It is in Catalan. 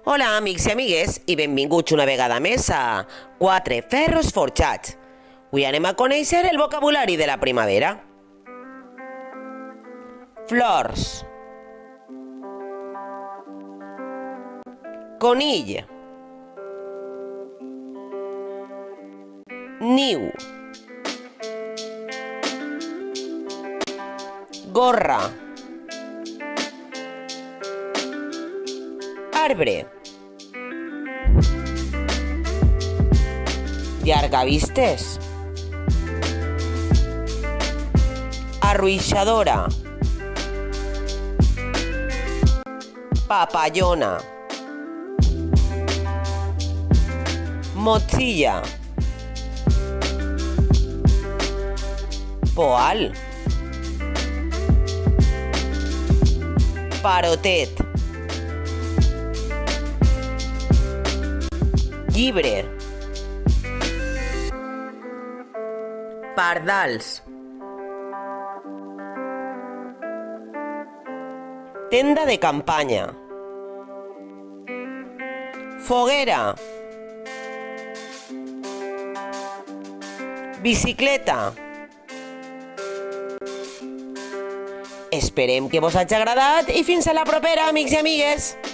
Hola, amics i amigues, i benvinguts una vegada més a Quatre ferros forjats. Avui anem a conèixer el vocabulari de la primavera. Flors. Conill. Niu. Gorra. Arbre. Llargavistes. Arruixadora. Papallona. Motxilla. Poal. Parotet. Llibre. Pardals. Tenda de campanya. Foguera. Bicicleta. Esperem que vos hagi agradat i fins a la propera, amics i amigues!